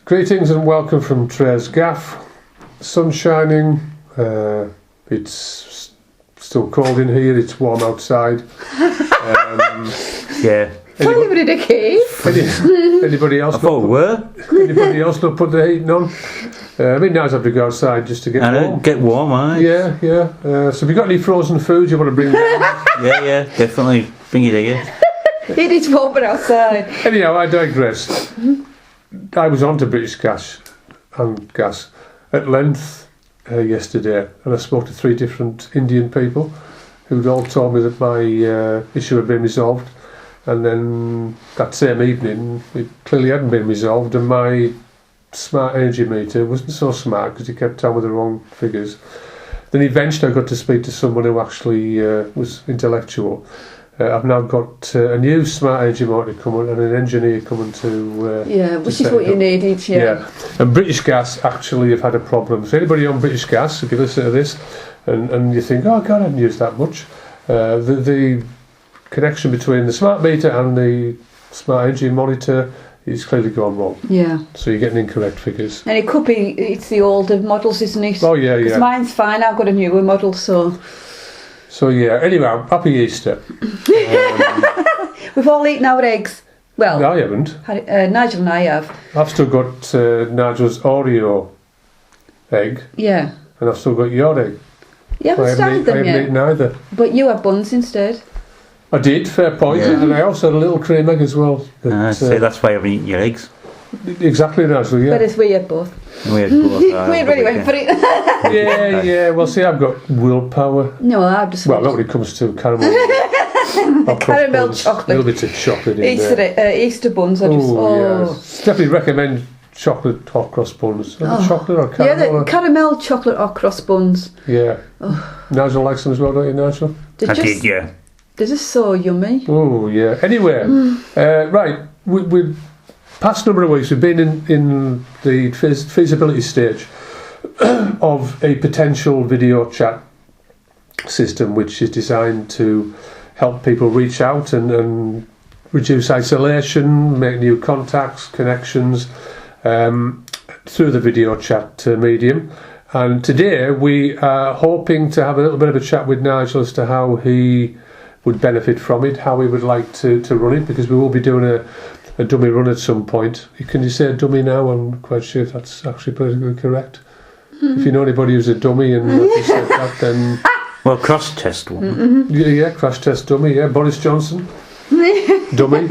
Greetings and welcome from Trey's Gaff. Sun shining. It's still cold in here. It's warm outside. Yeah. Probably with a cave. Anybody else? I thought we were. Anybody else not put the heating on? I mean, now's have to go outside just to get warm. Get warm, aye. Yeah. So have you got any frozen food you want to bring down? Yeah, definitely. Bring it here. It is warmer outside. Anyhow, I digress. I was on to British Gas and Gas at length yesterday, and I spoke to 3 different Indian people who'd all told me that my issue had been resolved, and then that same evening it clearly hadn't been resolved, and my smart energy meter wasn't so smart because it kept telling me the wrong figures. Then eventually I got to speak to someone who actually was intellectual. I've now got a new smart energy motor coming and an engineer coming to which is what you needed. Yeah. And British Gas actually have had a problem. So anybody on British Gas, if you listen to this and you think, oh God, I haven't used that much, the connection between the smart meter and the smart energy monitor is clearly gone wrong. Yeah. So you're getting incorrect figures. And it could be it's the older models, isn't it? Oh yeah. Because mine's fine. I've got a newer model, so. So yeah, anyway, happy Easter. We've all eaten our eggs. Well, no, I haven't. Nigel and I have. I've still got Nigel's Oreo egg. Yeah. And I've still got your egg. You haven't started them yet. I haven't eaten either. But you have buns instead. I did, fair point. Yeah. And I also had a little cream egg as well. So that's why you haven't eaten your eggs. Exactly, Nigel, yeah. But it's we had both. We had both. We really went for it. Yeah. Well, see, I've got willpower. No, I've just. Well, not when it comes to caramel. Caramel buns, chocolate. A little bit of chocolate in there. Easter buns. I just. Yeah. Definitely recommend chocolate hot cross buns. Chocolate or caramel? Yeah, the caramel chocolate hot cross buns. Yeah. Nigel likes them as well, don't you, Nigel? I did, yeah. They're just so yummy. Oh, yeah. Anyway, right. We past number of weeks we've been in the feasibility stage of a potential video chat system which is designed to help people reach out and reduce isolation, make new contacts, connections through the video chat medium. And today we are hoping to have a little bit of a chat with Nigel as to how he would benefit from it, how he would like to run it, because we will be doing a dummy run at some point. Can you say dummy now? I'm quite sure if that's actually politically correct. If you know anybody who's a dummy and you said that, then... Well, cross test one. Mm-hmm. Yeah, crash test dummy, yeah. Boris Johnson. Dummy.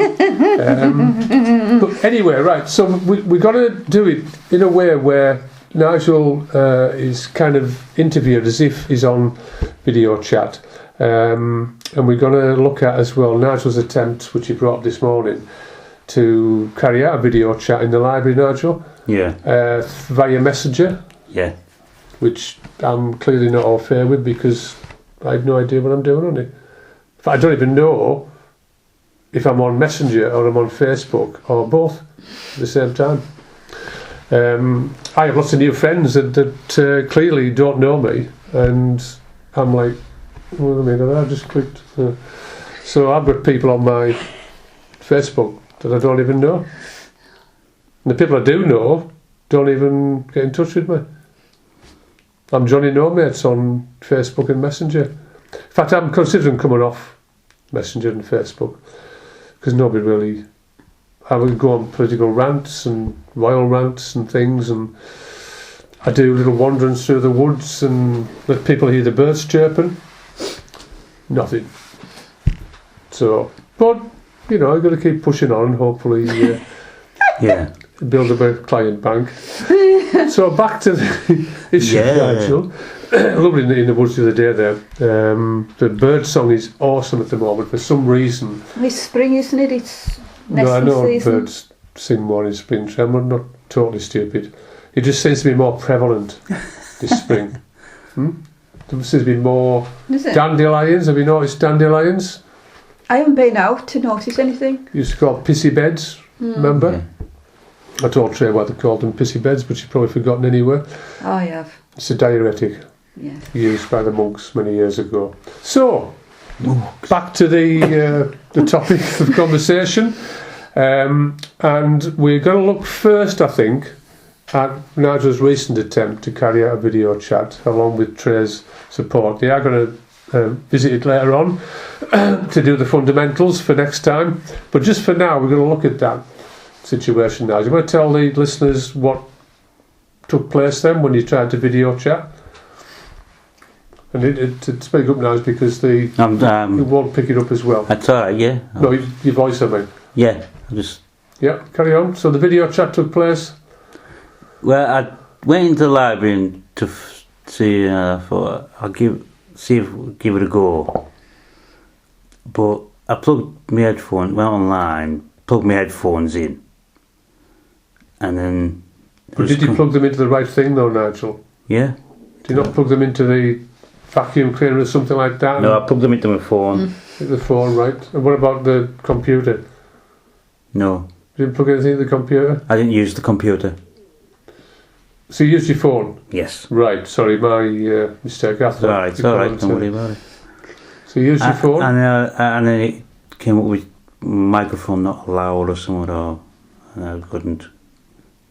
But anyway, right, so we got to do it in a way where Nigel is kind of interviewed as if he's on video chat. And we're going to look at as well Nigel's attempt, which he brought up this morning, to carry out a video chat in the library, Nigel. Yeah. Via Messenger. Yeah. Which I'm clearly not au fait with because I have no idea what I'm doing on it. I don't even know if I'm on Messenger or I'm on Facebook or both at the same time. I have lots of new friends that clearly don't know me, and I'm like, wait a minute, I just clicked. So I've got people on my Facebook that I don't even know. And the people I do know don't even get in touch with me. I'm Johnny No Mates on Facebook and Messenger. In fact, I'm considering coming off Messenger and Facebook because nobody really... I would go on political rants and royal rants and things, and I do little wanderings through the woods and let people hear the birds chirping. Nothing. So, but, you know, I've got to keep pushing on and hopefully build up a client bank. So back to the issue, Nigel. Lovely in the woods the other day there. The bird song is awesome at the moment for some reason. It's spring, isn't it? It's nesting I know season. Birds sing more in spring. I'm not totally stupid. It just seems to be more prevalent this spring. There seems to be more dandelions. Have you noticed dandelions? I haven't been out to notice anything. You used to call pissy beds, remember? Yeah. I told Trey why they called them pissy beds, but she's probably forgotten anyway. Oh, I have. It's a diuretic used by the monks many years ago. So, back to the topic of conversation. And we're going to look first, I think, Nigel's recent attempt to carry out a video chat along with Trey's support. They are going to visit it later on to do the fundamentals for next time. But just for now, we're going to look at that situation now. Do you want to tell the listeners what took place then when you tried to video chat? And to speak up now is because you won't pick it up as well. That's alright, yeah. No, your voice, I mean. Yeah, I just... Yeah, carry on. So the video chat took place? Well, I went into the library and to see, I thought I'll give it a go. But I plugged my headphones, went online, plugged my headphones in, and then... But did you plug them into the right thing though, Nigel? Yeah. Did you not plug them into the vacuum cleaner or something like that? No, I plugged them into my phone. The phone, right. And what about the computer? No. You didn't plug anything into the computer? I didn't use the computer. So you used your phone? Yes. Right, sorry, my mistake. It's alright, don't worry about it. So you used your phone? And then it came up with microphone not allowed or something, and I couldn't.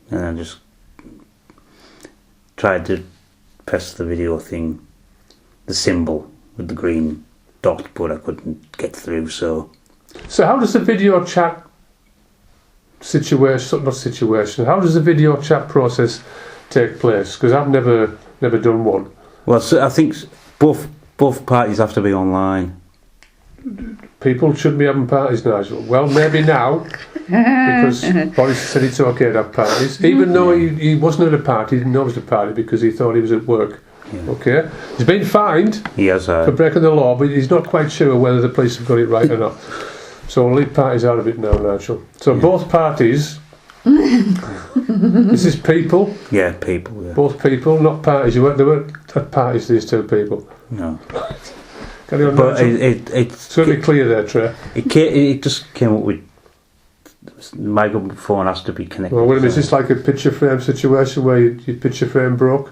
And I just tried to press the video thing, the symbol with the green dot, but I couldn't get through, so... So how does the video chat how does the video chat process take place? Because I've never done one. Well, so I think both parties have to be online. People shouldn't be having parties, Nigel. Well, maybe now, because Boris said it's okay to have parties. Even though he wasn't at a party, he didn't know it was a party because he thought he was at work. Yeah. Okay? He's been fined for breaking the law, but he's not quite sure whether the police have got it right or not. So we'll leave parties out of it now, Nigel. So both parties... This is people? Yeah, people, yeah. Both people, not parties. They weren't at parties, these two people? No. Carry on, but Nigel. it's certainly clear there, Trey. It just came up with microphone has to be connected. Well, wait a minute, is this like a picture frame situation where your picture frame broke?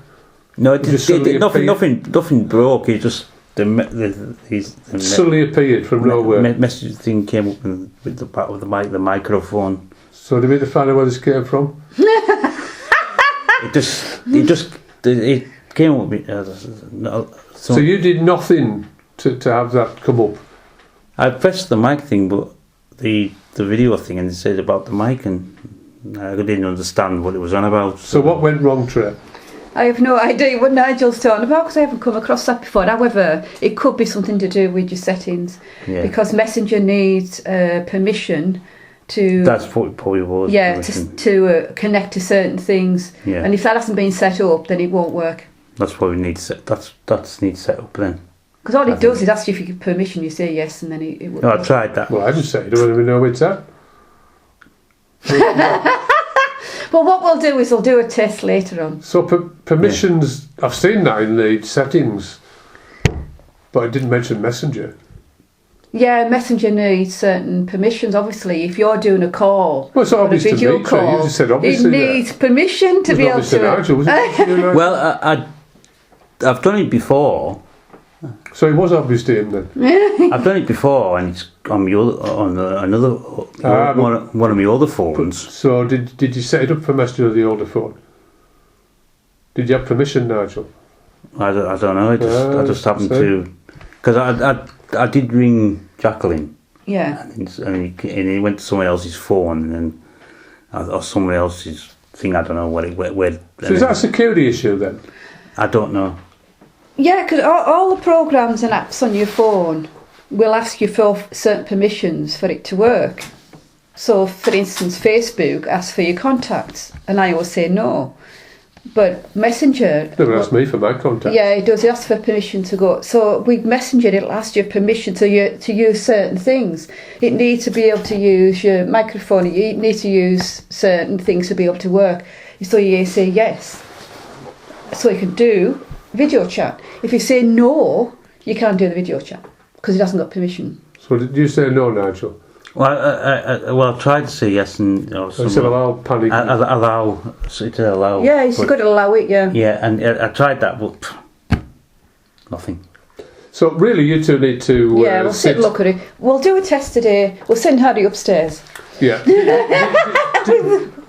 No, nothing broke. It just suddenly appeared from nowhere. Message thing came up with the back of the microphone. So did we find out where this came from? it came up with. So you did nothing to have that come up? I pressed the mic thing, but the video thing, and it said about the mic, and I didn't understand what it was on about. So what went wrong, Trey? I have no idea what Nigel's talking about because I haven't come across that before. However, it could be something to do with your settings, because Messenger needs permission to... That's what it probably was. Yeah, to connect to certain things. Yeah. And if that hasn't been set up, then it won't work. That's what we need to set. That needs set up then. Because all it does is ask you if you give permission. You say yes, and then it will. No, I tried that. Well, I didn't say. You don't even know where it's at. Well, what we'll do is we'll do a test later on. So permissions, I've seen that in the settings, but it didn't mention Messenger. Yeah, Messenger needs certain permissions. Obviously, if you're doing a call, well, it's obvious a video to me, call, you just said obviously it needs permission to be able to. Nigel, was it? Well, I've done it before. So it was obvious to him then. I've done it before, and it's on another one of my other phones. So did you set it up for Messenger on the older phone? Did you have permission, Nigel? I don't know. I just happened to, because I did ring Jacqueline. Yeah. And he went to someone else's phone, and then or someone else's thing. I don't know where. So is that a security issue then? I don't know. Yeah, because all the programs and apps on your phone will ask you for certain permissions for it to work. So, for instance, Facebook asks for your contacts, and I always say no. But Messenger... Never asked me for my contacts. Yeah, it does. It asks for permission to go. So, with Messenger, it'll ask you permission to use certain things. It needs to be able to use your microphone. You need to use certain things to be able to work. So you say yes. So you can do video chat. If you say no, you can't do the video chat because it hasn't got permission. So did you say no, Nigel? Well, I tried to say yes, and so you said allow panic. Allow. So it allow. Yeah, you've got to allow it. Yeah. Yeah, and I tried that, but nothing. So really, you two need to. Yeah, we'll sit and look at it. We'll do a test today. We'll send Harry upstairs. Yeah.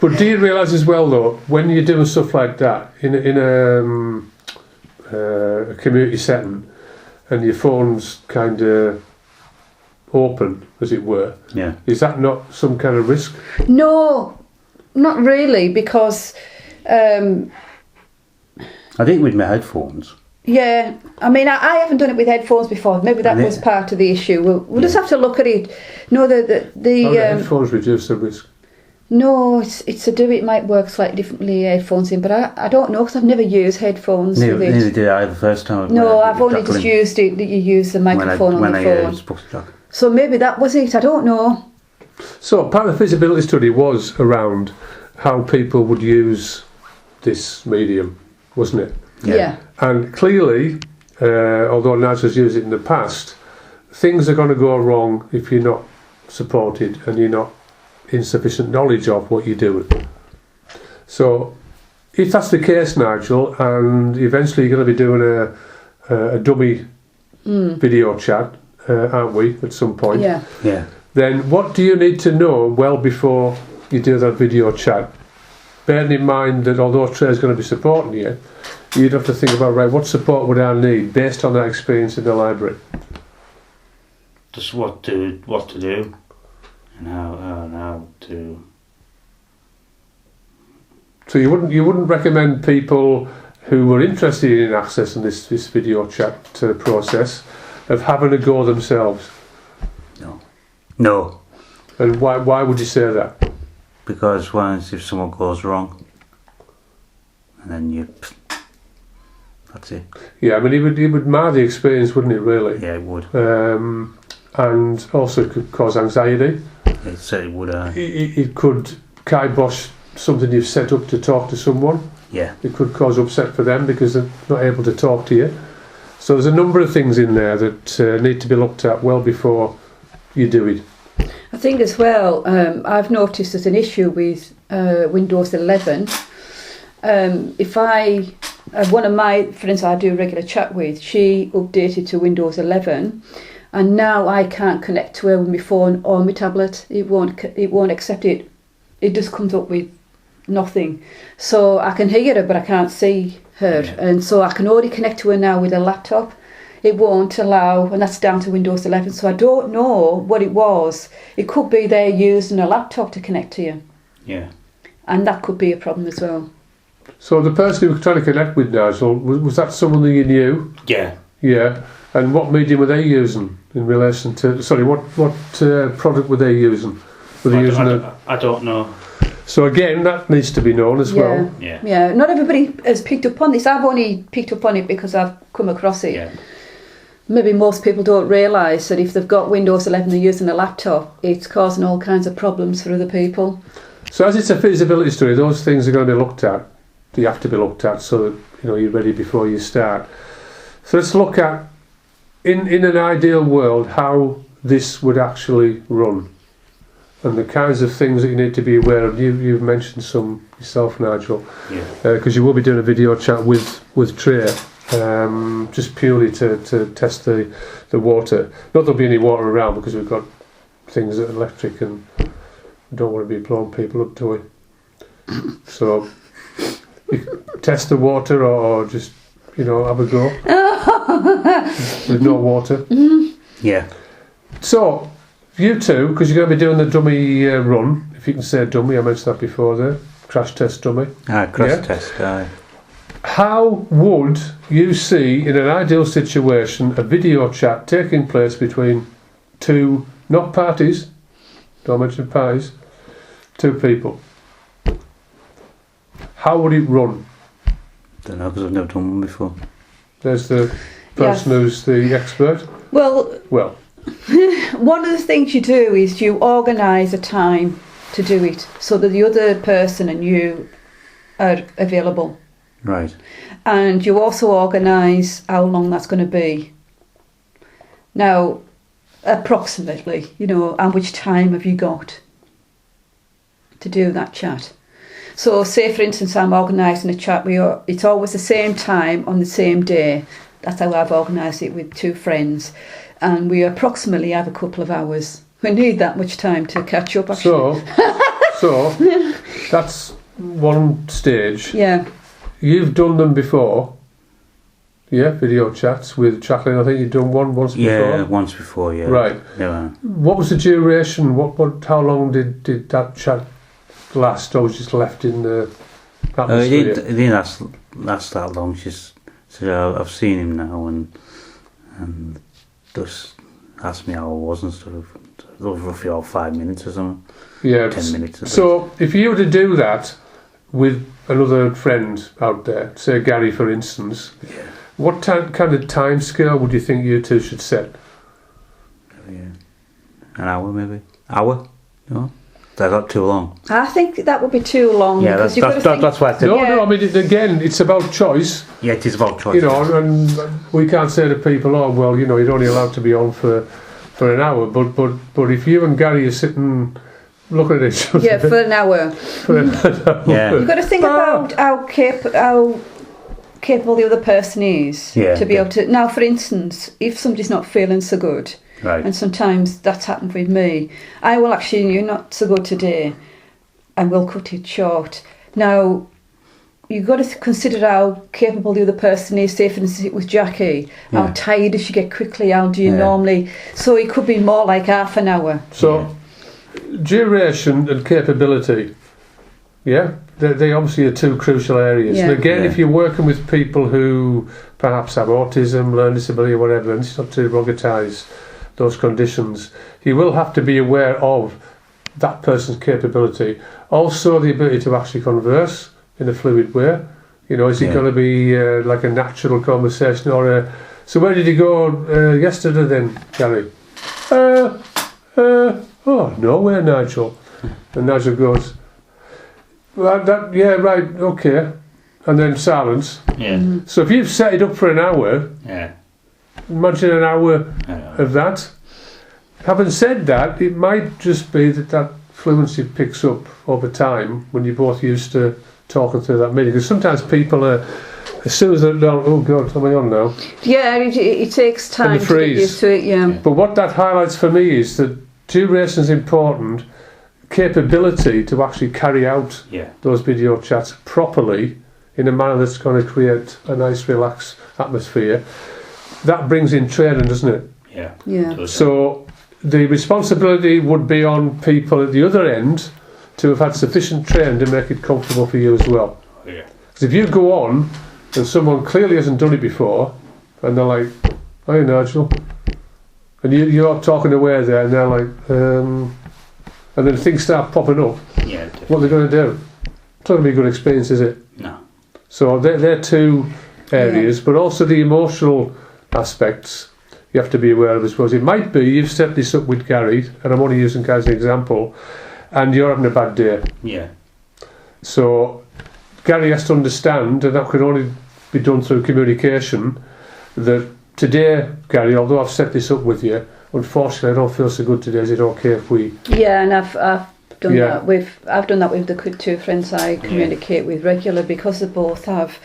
But do you realise as well, though, when you're doing stuff like that in a community setting, and your phone's kind of open, as it were, Yeah. is that not some kind of risk? No, not really, because I think with my headphones. yeah, I mean, I haven't done it with headphones before. Maybe that And was part of the issue. We'll just have to look at it. No, How do headphones reduce the risk? no, it's a do. It might work slightly differently headphones in, but I don't know because I've never used headphones with it. Neither did I the first time. No, I've only just used it that you use the microphone on the phone. Supposed to talk. So maybe that was it. I don't know. So part of the feasibility study was around how people would use this medium, wasn't it? Yeah. And clearly, although Nigel's used it in the past, things are going to go wrong if you're not supported and you're not in sufficient knowledge of what you're doing. So if that's the case, Nigel, and eventually you're going to be doing a dummy video chat, aren't we, at some point? Yeah. Yeah. Then what do you need to know well before you do that video chat? Bearing in mind that although Trey's going to be supporting you, you'd have to think about, right, what support would I need based on that experience in the library? Just what to do, and how to. So you wouldn't recommend people who were interested in accessing this video chat process of having a go themselves? No. And why would you say that? Because once if someone goes wrong, and then that's it. Yeah, I mean, it would mar the experience, wouldn't it, really? Yeah, it would. And also could cause anxiety. It certainly would. It could kibosh something you've set up to talk to someone. Yeah. It could cause upset for them because they're not able to talk to you. So there's a number of things in there that need to be looked at well before you do it. I think as well, I've noticed there's an issue with Windows 11. If one of my friends I do regular chat with, she updated to Windows 11, and now I can't connect to her with my phone or my tablet. It won't accept it. It just comes up with nothing. So I can hear her, but I can't see her, and so I can only connect to her now with a laptop. It won't allow, and that's down to Windows 11. So I don't know what it was. It could be they're using a laptop to connect to you. Yeah. And that could be a problem as well. So the person who was trying to connect with Nigel, was that someone that you knew? Yeah. Yeah. And what medium were they using in relation to? Sorry, what product were they using? Were they using I don't know. So again, that needs to be known as well. Yeah. Yeah. Not everybody has picked up on this. I've only picked up on it because I've come across it. Yeah. Maybe most people don't realise that if they've got Windows 11 they're using a laptop, it's causing all kinds of problems for other people. So as it's a feasibility study, those things are going to be looked at. They have to be looked at so that you're ready before you start. So let's look at, in an ideal world, how this would actually run. And the kinds of things that you need to be aware of. You've mentioned some yourself, Nigel. Yeah. Because you will be doing a video chat with Trey. Just purely to test the water. Not there'll be any water around because we've got things that are electric and we don't want to be blowing people up, do we? So you test the water or just have a go with no water. Yeah. So you two, because you're going to be doing the dummy run, if you can say dummy, I mentioned that before there, crash test dummy. Crash test. How would you see, in an ideal situation, a video chat taking place between two, not parties, don't mention parties, two people? How would it run? Don't know because I've never done one before. There's the person who's the expert. Well, one of the things you do is you organise a time to do it so that the other person and you are available. Right. And you also organise how long that's going to be. Now, approximately, how much time have you got to do that chat? So, say for instance, I'm organising a chat. It's always the same time on the same day. That's how I've organised it with two friends, and we approximately have a couple of hours. We need that much time to catch up, actually. So that's one stage. Yeah. You've done them before. Yeah, video chats with Jacqueline. I think you've done one once before. Yeah, once before. Yeah. Right. Yeah. What was the duration? What? How long did that chat last? Or was it just left in the atmosphere? It didn't last that long. She's said, I've seen him now, and just asked me how I was and stuff. It was roughly about 5 minutes or something. Yeah. 10 minutes. So if you were to do that with another friend out there, say Gary, for instance, what kind of time scale would you think you two should set? Yeah. An hour, maybe. Hour? No? That's not too long. I think that would be too long. Yeah, because you've got to think- that's why I said. No, I mean, again, it's about choice. Yeah, it is about choice. You know, and we can't say to people, oh, well, you know, you're only allowed to be on for an hour. But if you and Gary are sitting looking at each other... Yeah, for an hour. Yeah. You've got to think about how capable the other person is to be able to... Now, for instance, if somebody's not feeling so good, right. and sometimes that's happened with me, I will actually, you're not so good today, and we'll cut it short. Now, you've got to consider how capable the other person is. Say, for instance, it was Jackie. How tired does she get quickly? How do you normally... So it could be more like half an hour. So, duration and capability, they obviously are two crucial areas. Yeah. And again, if you're working with people who perhaps have autism, learning disability or whatever, and it's not to derogatize those conditions, you will have to be aware of that person's capability. Also the ability to actually converse in a fluid way. You know, is it going to be like a natural conversation or a... So where did you go yesterday then, Gary? Oh, nowhere, Nigel. And Nigel goes, well, right, okay. And then silence. Yeah. So if you've set it up for an hour, imagine an hour of that. Having said that, it might just be that fluency picks up over time when you're both used to talking through that meeting. Because sometimes people are, as soon as they're down, oh God, am I on now? Yeah, it takes time to get used to it, But what that highlights for me is that duration is important, capability to actually carry out those video chats properly in a manner that's going to create a nice relaxed atmosphere. That brings in training, doesn't it? Yeah. So the responsibility would be on people at the other end to have had sufficient training to make it comfortable for you as well. Because if you go on and someone clearly hasn't done it before and they're like, "Hi Nigel," and you're talking away there and they're like, and then things start popping up, what are they going to do? It's not going to be a good experience, is it? No. So they're two areas, but also the emotional aspects you have to be aware of as well. It might be you've set this up with Gary, and I'm only using Gary as an example, and you're having a bad day. Yeah. So Gary has to understand, and that can only be done through communication, that today, Gary, although I've set this up with you, unfortunately I don't feel so good today. Is it okay if we... Yeah, and I've done that with the two friends I communicate with regularly, because they both have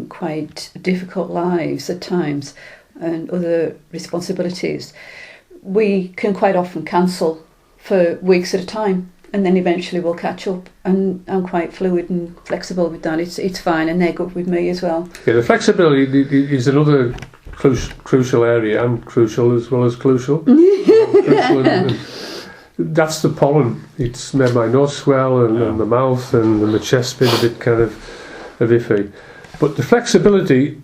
quite difficult lives at times and other responsibilities. We can quite often cancel for weeks at a time, and then eventually we'll catch up, and I'm quite fluid and flexible with that. It's fine, and they're good with me as well. Yeah, the flexibility is another crucial area, and crucial as well as crucial. That's the pollen. It's made my nose swell and the mouth and my chest been a bit kind of iffy. But the flexibility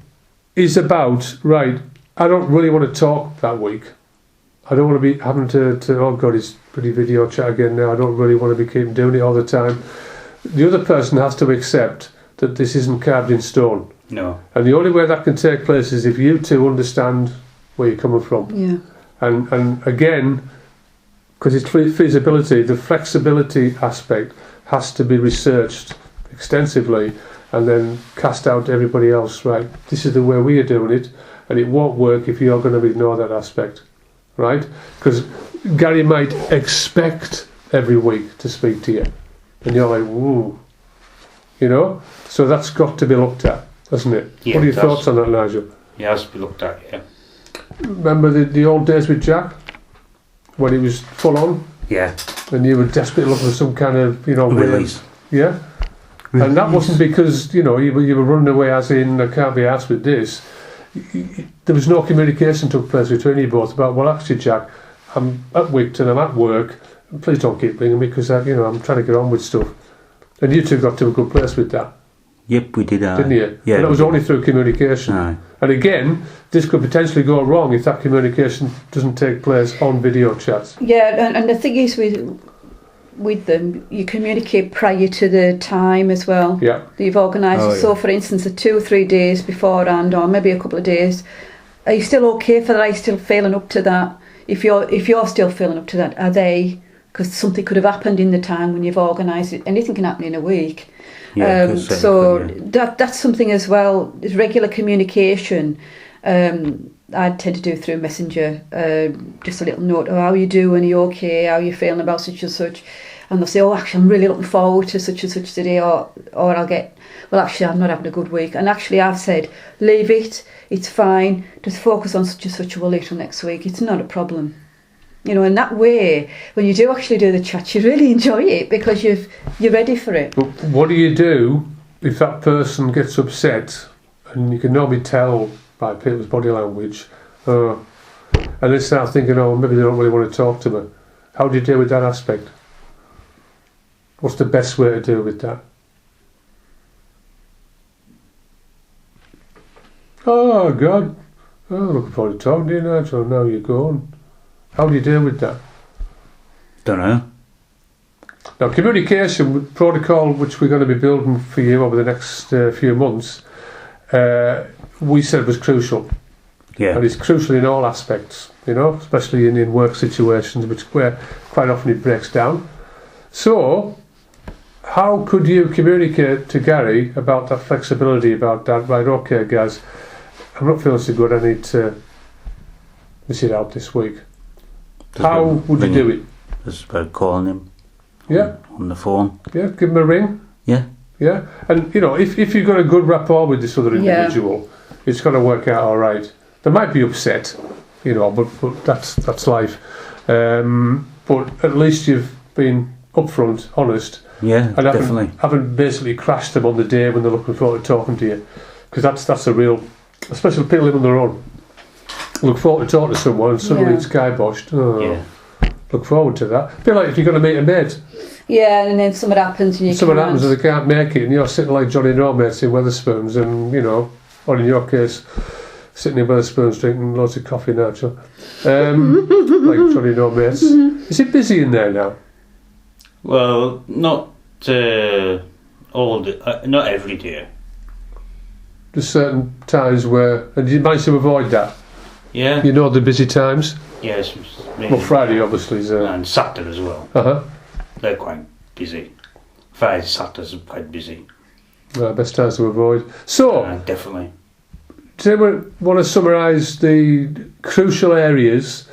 is about, right, I don't really want to talk that week. I don't want to be having to oh God, it's pretty video chat again now. I don't really want to be keeping doing it all the time. The other person has to accept that this isn't carved in stone. No. And the only way that can take place is if you two understand where you're coming from. Yeah. And again, because it's feasibility, the flexibility aspect has to be researched extensively and then cast out to everybody else. Right, this is the way we are doing it, and it won't work if you're going to ignore that aspect. Right? Because Gary might expect every week to speak to you, and you're like, woo, you know. So that's got to be looked at, hasn't it? Yeah, what are your thoughts on that, Nigel? Yeah, it has to be looked at. Yeah. Remember the old days with Jack? when it was full on, Yeah. and you were desperately looking for some kind of, Release. yeah. And that wasn't because, you were running away as in, I can't be asked with this. There was no communication took place between you both about, well, actually, Jack, I'm at Wigton, I'm at work, please don't keep ringing me because, I'm trying to get on with stuff. And you two got to a good place with that, Yep, we did. didn't you? Yeah. And that was only through communication. Aye. And again, this could potentially go wrong if that communication doesn't take place on video chats. Yeah, and the thing is with them, you communicate prior to the time as well. Yeah. That you've organised. Oh, yeah. So, for instance, 2 or 3 days beforehand, or maybe a couple of days, are you still okay for that? Are you still feeling up to that? If you're still feeling up to that, are they? Because something could have happened in the time when you've organised it. Anything can happen in a week. Yeah, So that's something as well. Is regular communication. I tend to do through Messenger, just a little note. Oh, how are you doing? Are you okay? How are you feeling about such and such? And they'll say, oh, actually, I'm really looking forward to such and such today. Or I'll get, well, actually, I'm not having a good week. And actually, I've said, leave it. It's fine. Just focus on such and such. We'll later next week. It's not a problem. In that way, when you do actually do the chat, you really enjoy it because you're ready for it. But what do you do if that person gets upset, and you can normally tell by people's body language, and they start thinking, oh, maybe they don't really want to talk to me. How do you deal with that aspect? What's the best way to deal with that? Oh, God. Oh, looking forward to talking to you, Nigel. Now you're gone. How do you deal with that? Don't know. Now, communication protocol, which we're going to be building for you over the next few months, we said was crucial. Yeah. And it's crucial in all aspects, especially in work situations, where quite often it breaks down. So, how could you communicate to Gary about that flexibility, about that, right, okay, guys, I'm not feeling so good, I need to miss it out this week. How would you do it? Just about calling him. Yeah. On the phone. Yeah, give him a ring. Yeah. Yeah. And, if you've got a good rapport with this other individual, it's going to work out all right. They might be upset, but that's life. But at least you've been upfront, honest. Yeah, and definitely. Haven't basically crashed them on the day when they're looking forward to talking to you. Because that's a real, especially people living on their own. Look forward to talking to someone and suddenly it's kiboshed. Oh, yeah. Look forward to that. A bit like if you're going to meet a mate. Yeah, and then something happens and something happens and they can't make it, and you're sitting like Johnny No Mates in Wetherspoons, and or in your case, sitting in Wetherspoons drinking loads of coffee naturally. Like Johnny No Mates. Is it busy in there now? Well, not not every day. There's certain times where, and you manage to avoid that. Yeah. The busy times. Yes. Well, Friday obviously is. And Saturday as well. They're quite busy. Friday, Saturdays are quite busy. Best times to avoid. So, definitely. Does anyone want to summarise the crucial areas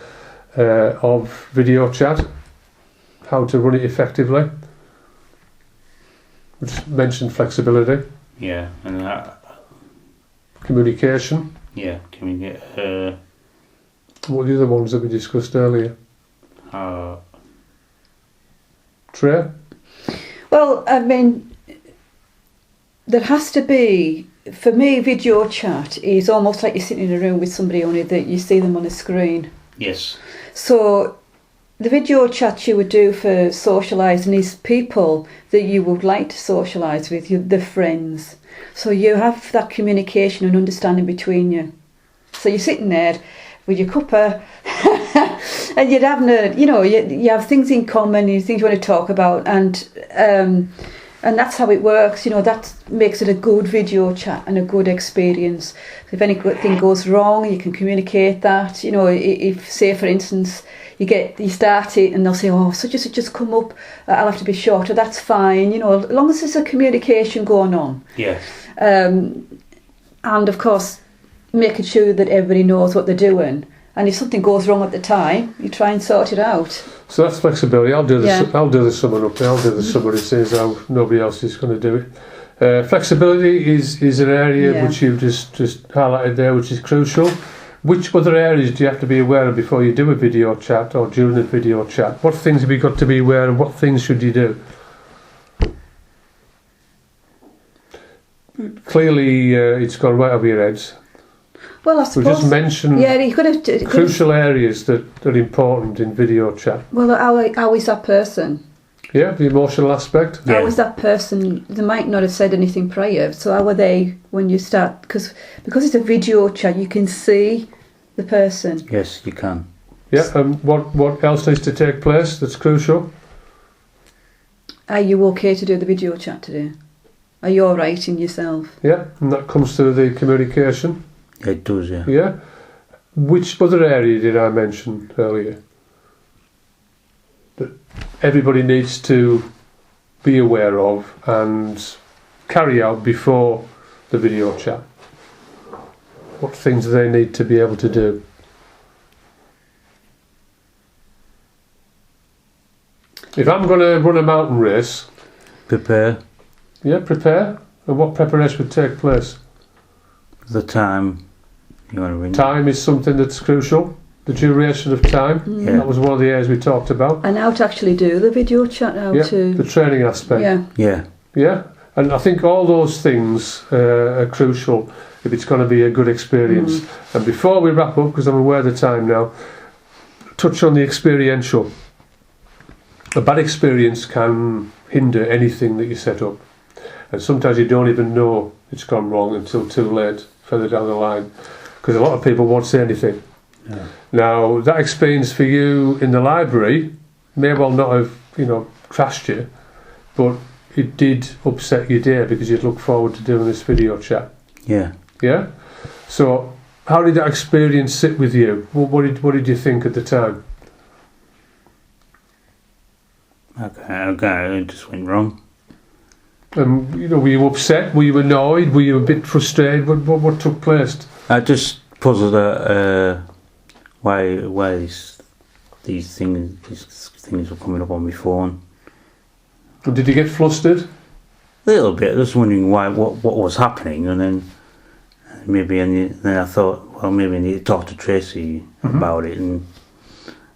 of video chat? How to run it effectively? We just mentioned flexibility. Yeah, and communication. Yeah, communicate. What are the other ones that we discussed earlier? Trey? Well, I mean, there has to be, for me, video chat is almost like you're sitting in a room with somebody, only that you see them on a screen. Yes. So the video chat you would do for socialising is people that you would like to socialise with, the friends. So you have that communication and understanding between you. So you're sitting there with your cuppa and you're having you have things in common, things you want to talk about, and that's how it works. That makes it a good video chat and a good experience. If anything goes wrong, you can communicate that. If, say, for instance, you start it and they'll say, oh, such and such has come up, I'll have to be shorter, that's fine, as long as there's a communication going on. Yes. And of course, making sure that everybody knows what they're doing, and if something goes wrong at the time, you try and sort it out. So that's flexibility. I'll do the summing up. I'll do the summary. Says how nobody else is going to do it. Flexibility is an area which you've just highlighted there, which is crucial. Which other areas do you have to be aware of before you do a video chat or during a video chat? What things have you got to be aware of? What things should you do? Clearly, it's gone right over your heads. Well, I We suppose. just mentioned Yeah, you could have. crucial areas that are important in video chat. Well, how is that person? Yeah, the emotional aspect. Yeah. How is that person? They might not have said anything prior. So how are they when you start? Because it's a video chat, you can see the person. Yes, you can. Yeah, and what else needs to take place that's crucial? Are you okay to do the video chat today? Are you all right in yourself? Yeah, and that comes through the communication. Yeah, it does, yeah. Yeah. Which other area did I mention earlier that everybody needs to be aware of and carry out before the video chat? What things do they need to be able to do? If I'm going to run a mountain race, Prepare yeah, prepare. And what preparation would take place? the time you want to ring. Time is something that's crucial. The duration of time. Yeah. That was one of the areas we talked about. And how to actually do the video chat? How Yeah, to? the training aspect. Yeah. Yeah, Yeah, and I think all those things are crucial if it's going to be a good experience. And before we wrap up, because I'm aware of the time now, touch on the experiential. A bad experience can hinder anything that you set up. And sometimes you don't even know it's gone wrong until too late, further down the line. Because a lot of people won't say anything. Yeah. Now, that experience for you in the library may well not have, crashed you, but it did upset your day because you'd look forward to doing this video chat. yeah. Yeah? So, how did that experience sit with you? What did you think at the time? Okay, it just went wrong. Were you upset? Were you annoyed? Were you a bit frustrated? What took place? I just puzzled out why these things were coming up on my phone. And did you get flustered? A little bit, just wondering what was happening, and then then I thought, well, maybe I need to talk to Tracy about it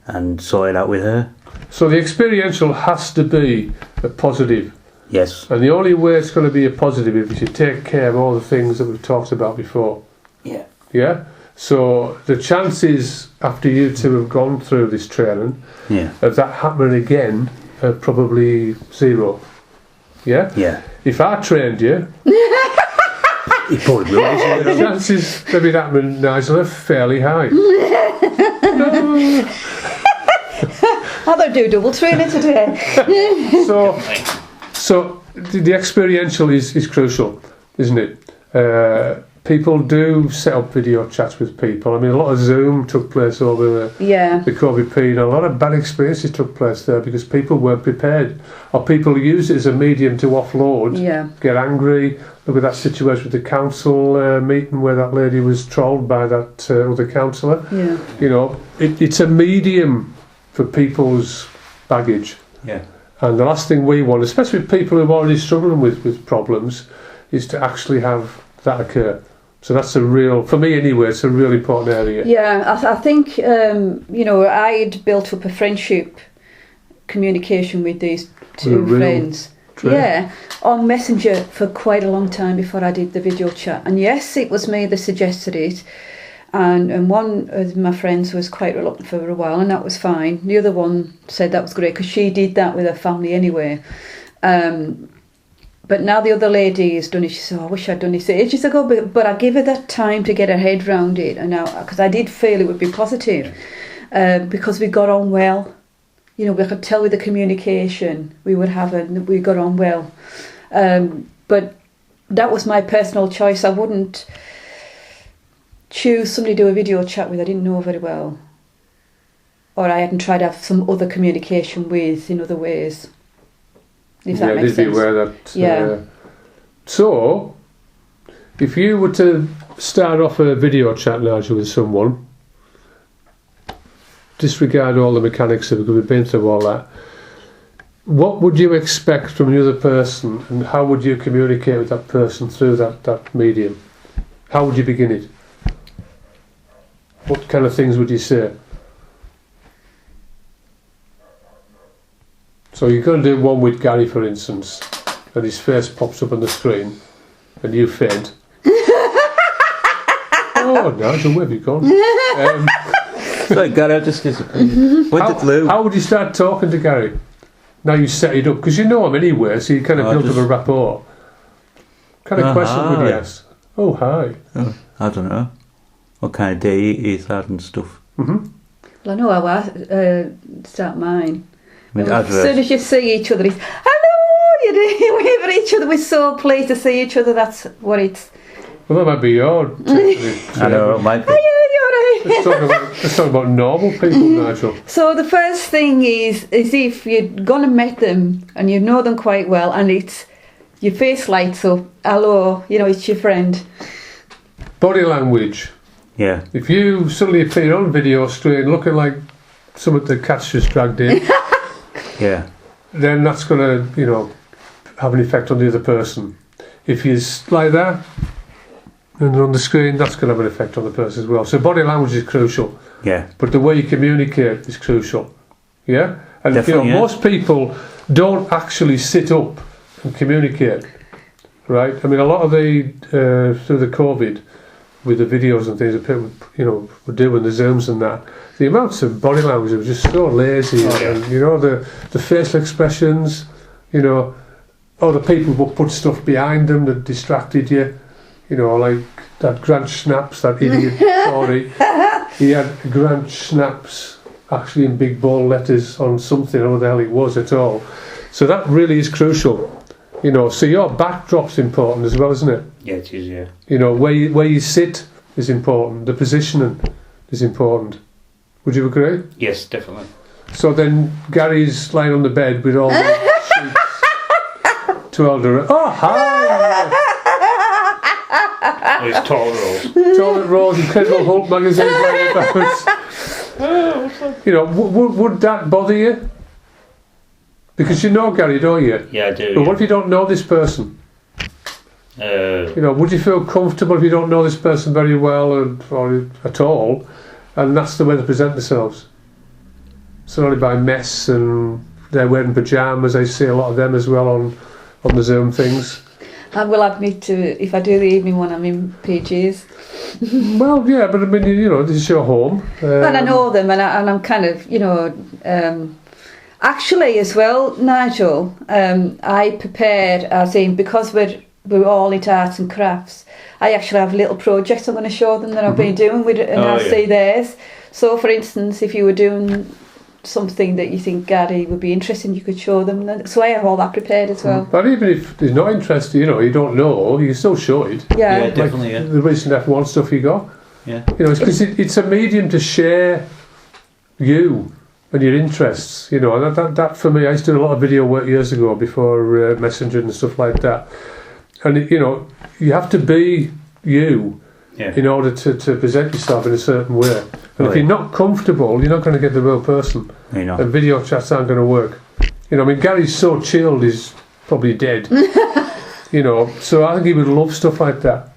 and sort it out with her. So the experiential has to be a positive. Yes. And the only way it's going to be a positive is if you take care of all the things that we've talked about before. Yeah. Yeah? So the chances after you two have gone through this training Yeah. of that happening again are probably zero. Yeah? Yeah. If I trained you, He probably will. the chances of it happening, Nigel, are fairly high. How do do double training today? So the experiential is crucial, isn't it? People do set up video chats with people. I mean, a lot of Zoom took place over Yeah. the COVID period. A lot of bad experiences took place there because people weren't prepared, or people used it as a medium to offload, Yeah. get angry. Look at that situation with the council meeting where that lady was trolled by that other councillor. Yeah. It's a medium for people's baggage. Yeah. And the last thing we want, especially with people who are already struggling with problems, is to actually have that occur. So that's for me anyway, it's a really important area. Yeah, I think, I'd built up a friendship communication with these two Real friends. true. Yeah, on Messenger for quite a long time before I did the video chat. And yes, it was me that suggested it. And one of my friends was quite reluctant for a while, and that was fine. The other one said that was great because she did that with her family anyway. But now the other lady has done it. She said, I wish I'd done this ages ago, but I gave her that time to get her head round it. And now, because I did feel it would be positive, because we got on well. We could tell with the communication we got on well. But that was my personal choice. I wouldn't choose somebody to do a video chat with I didn't know very well, or I hadn't tried to have some other communication with in other ways. If that makes did be sense. aware that. Yeah. So, if you were to start off a video chat, Nigel, with someone, disregard all the mechanics of it, because we've been through all that. What would you expect from the other person, and how would you communicate with that person through that medium? How would you begin it? what kind of things would you say? So you're going to do one with Gary, for instance, and his face pops up on the screen, and you faint. Oh, Nigel, where have you gone? Sorry, Gary, I just disappointed. Went to Lou. How would you start talking to Gary? Now you set it up, because you know him anyway, so you kind of build up a rapport. What kind of question would you ask? Oh, hi. Oh, I don't know. What kind of day he's had and stuff. Mm-hmm. Well, I know how I start mine. With As soon as you see each other, it's hello, you wave at each other. We're so pleased to see each other. That's what it's. Well, that might be your... I know, it might be. Let's talk about normal people, Nigel. So the first thing is if you're gonna meet them and you know them quite well, and it's your face lights up. Hello, it's your friend. Body language. Yeah. If you suddenly appear on video screen looking like someone the cat's just dragged in, Yeah. then that's going to, have an effect on the other person. If you're like that, and on the screen, that's going to have an effect on the person as well. So body language is crucial. Yeah. But the way you communicate is crucial. Yeah? And Definitely, most people don't actually sit up and communicate. Right? I mean, a lot of the through the COVID, with the videos and things that people, were doing, the Zooms and that, the amounts of body language was just so lazy. And, the facial expressions, or the people would put stuff behind them that distracted you. Like that Grant Snaps, that idiot Tory. He had Grant Snaps actually in big bold letters on something, I don't know what the hell it was at all. So that really is crucial. So your backdrop's important as well, isn't it? Yeah, it is, yeah. Where you sit is important. The positioning is important. Would you agree? Yes, definitely. So then Gary's lying on the bed with all the sheets to Elder. Oh, hi! It's toilet rolls. Toilet rolls, Incredible Hulk magazine. Would that bother you? Because you know Gary, don't you? Yeah, I do. But what if you don't know this person? Would you feel comfortable if you don't know this person very well or at all, and that's the way they present themselves? Surrounded by mess and they're wearing pyjamas. I see a lot of them as well on the Zoom things. I will admit to if I do the evening one, I'm in PJs. Well, yeah, but I mean, this is your home. And I know them, and I'm kind of, actually as well, Nigel. I prepared, as in because we're all into arts and crafts. I actually have little projects I'm going to show them that I've been doing with it, and I'll see theirs. So, for instance, if you were doing something that you think Gary would be interested in, you could show them. So I have all that prepared as well. But even if he's not interested, you don't know, you can still show it. Yeah, definitely. Like the recent F1 stuff you got. Yeah. It's because it's a medium to share you and your interests. And that for me, I used to do a lot of video work years ago before Messenger and stuff like that. And you have to be you. Yeah. In order to present yourself in a certain way. And if you're not comfortable, you're not going to get the real person. And video chats aren't going to work. Gary's so chilled, he's probably dead. So I think he would love stuff like that.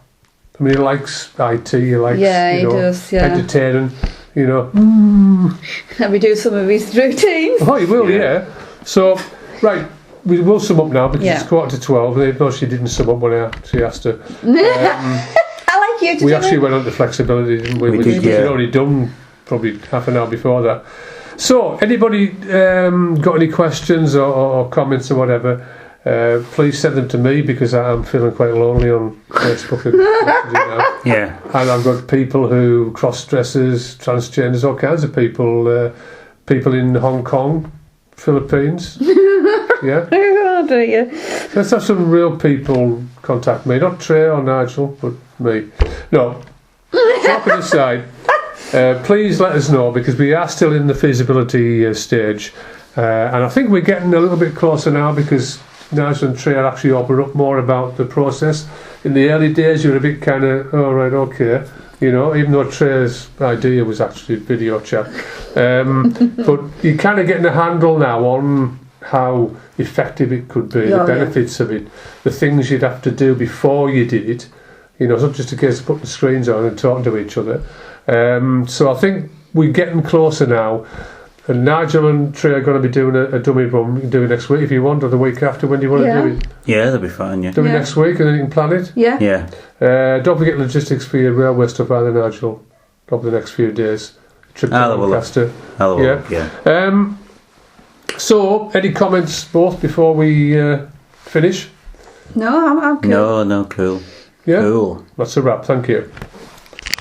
I mean, he likes IT, he likes, he does, entertaining, And we do some of his routines. Oh, he will, yeah. So, right, we will sum up now because it's 11:45. No, she didn't sum up when she asked her. We actually went on to flexibility, didn't we? We did, we'd already done probably half an hour before that. So, anybody got any questions or comments or whatever, please send them to me because I'm feeling quite lonely on Facebook and now. Yeah. And I've got people who cross-dressers, transgenders, all kinds of people, people in Hong Kong, Philippines. Yeah. Oh, do you? Let's have some real people contact me, not Trey or Nigel, but me. No. Joking aside, please let us know because we are still in the feasibility stage, and I think we're getting a little bit closer now because Nigel and Trey are actually open up more about the process. In the early days, you were a bit kind of, oh right, okay, even though Trey's idea was actually video chat, but you're kind of getting a handle now on how effective it could be, the benefits of it, the things you'd have to do before you did it. It's not just a case of putting the screens on and talking to each other. So I think we're getting closer now. And Nigel and Trey are going to be doing a dummy run. You can do it next week if you want, or the week after. When do you want to do it? Yeah, that'll be fine, yeah. Do it next week and then you can plan it? Yeah. Yeah. Don't forget logistics for your railway stuff either, Nigel. Probably the next few days. Trip to Lancaster. Yeah. So, any comments both before we finish? No, I'm cool. No, cool. Yeah? Cool. That's a wrap, thank you.